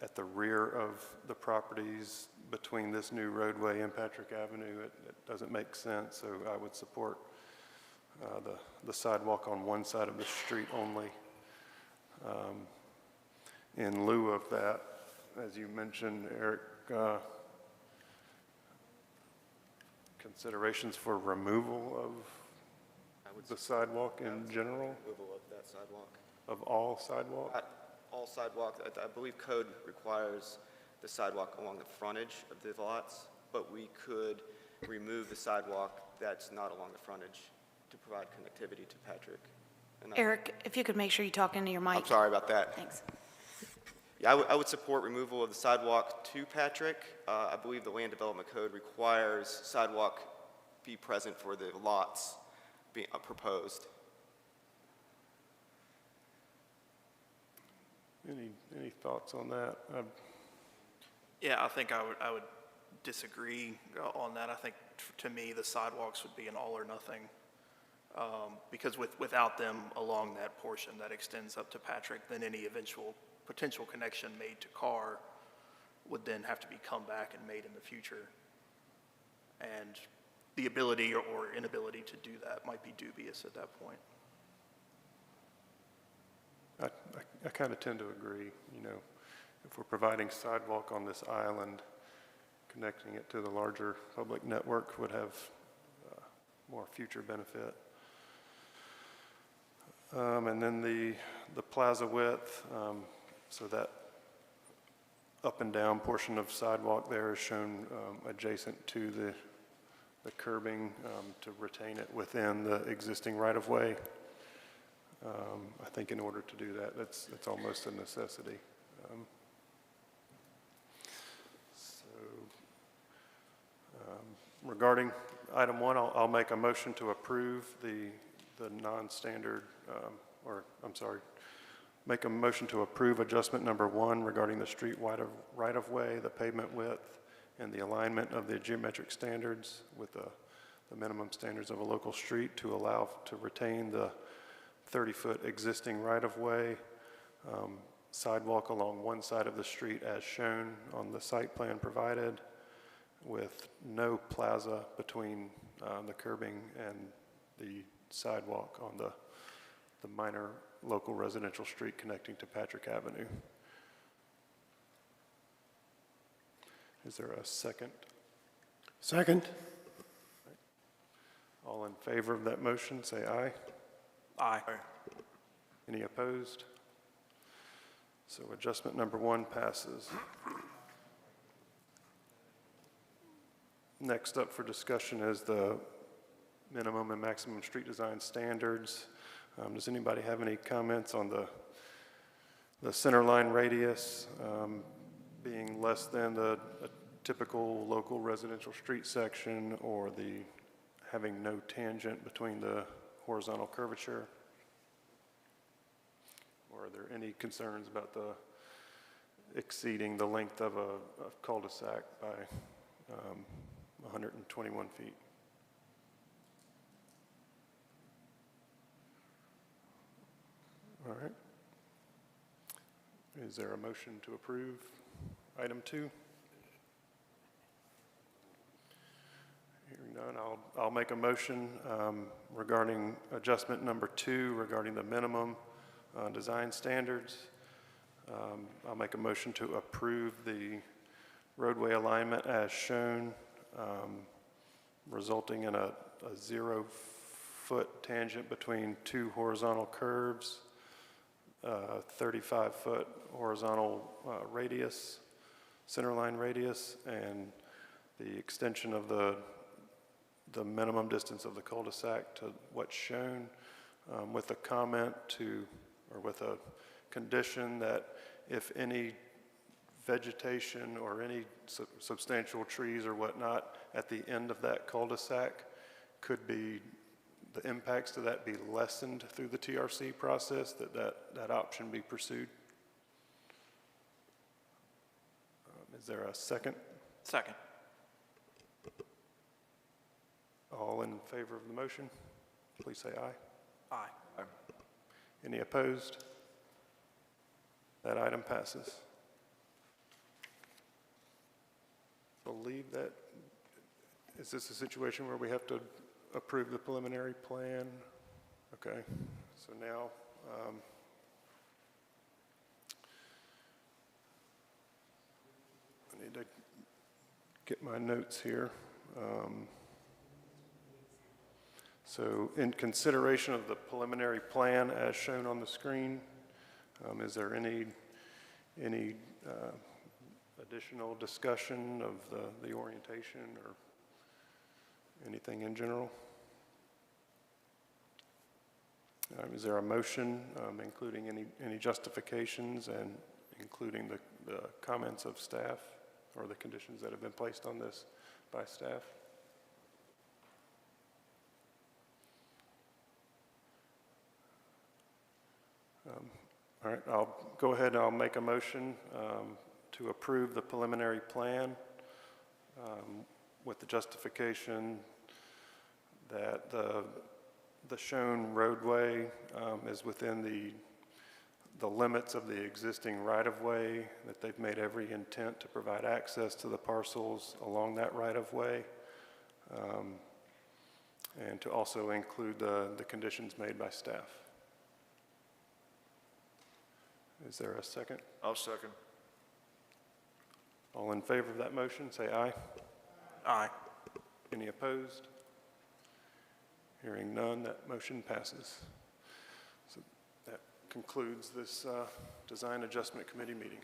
at the rear of the properties between this new roadway and Patrick Avenue. It doesn't make sense, so I would support the sidewalk on one side of the street only. In lieu of that, as you mentioned, Eric, considerations for removal of the sidewalk in general? Removal of that sidewalk. Of all sidewalk? All sidewalk, I believe code requires the sidewalk along the frontage of the lots, but we could remove the sidewalk that's not along the frontage to provide connectivity to Patrick. Eric, if you could make sure you talk into your mic. I'm sorry about that. Thanks. Yeah, I would support removal of the sidewalk to Patrick. I believe the land development code requires sidewalk be present for the lots being proposed. Any thoughts on that? Yeah, I think I would disagree on that. I think to me, the sidewalks would be an all or nothing. Because without them along that portion that extends up to Patrick, then any eventual potential connection made to Carr would then have to be come back and made in the future. And the ability or inability to do that might be dubious at that point. I kind of tend to agree. You know, if we're providing sidewalk on this island, connecting it to the larger public network would have more future benefit. And then the plaza width, so that up and down portion of sidewalk there is shown adjacent to the curbing to retain it within the existing right-of-way. I think in order to do that, it's almost a necessity. Regarding item 1, I'll make a motion to approve the non-standard, make a motion to approve adjustment number 1 regarding the street right-of-way, the pavement width, and the alignment of the geometric standards with the minimum standards of a local street to allow to retain the 30-foot existing right-of-way, sidewalk along one side of the street as shown on the site plan provided, with no plaza between the curbing and the sidewalk on the minor local residential street connecting to Patrick Avenue. Is there a second? Second. All in favor of that motion, say aye. Aye. Any opposed? So adjustment number 1 passes. Next up for discussion is the minimum and maximum street design standards. Does anybody have any comments on the center line radius being less than a typical local residential street section, or the having no tangent between the horizontal curvature? Or are there any concerns about exceeding the length of a cul-de-sac by 121 feet. All right. Is there a motion to approve item 2? Hearing none, I'll make a motion regarding adjustment number 2 regarding the minimum design standards. I'll make a motion to approve the roadway alignment as shown, resulting in a 0-foot tangent between 2 horizontal curves, 35-foot horizontal radius, centerline radius, and the extension of the minimum distance of the cul-de-sac to what's shown, with a comment or with a condition that if any vegetation or any substantial trees or whatnot at the end of that cul-de-sac could be, the impacts to that be lessened through the TRC process, that option be pursued. Is there a second? Second. All in favor of the motion, please say aye. Aye. Any opposed? That item passes. Believe that, is this a situation where we have to approve the preliminary plan? Okay, so now, I need to get my notes here. So in consideration of the preliminary plan as shown on the screen, is there any additional discussion of the orientation or anything in general? Is there a motion including any justifications and including the comments of staff or the conditions that have been placed on this by staff? All right, I'll go ahead and I'll make a motion to approve the preliminary plan with the justification that the shown roadway is within the limits of the existing right-of-way, that they've made every intent to provide access to the parcels along that right-of-way, and to also include the conditions made by staff. Is there a second? I'll second. All in favor of that motion, say aye. Aye. Any opposed? Hearing none, that motion passes. So that concludes this Design Adjustment Committee meeting.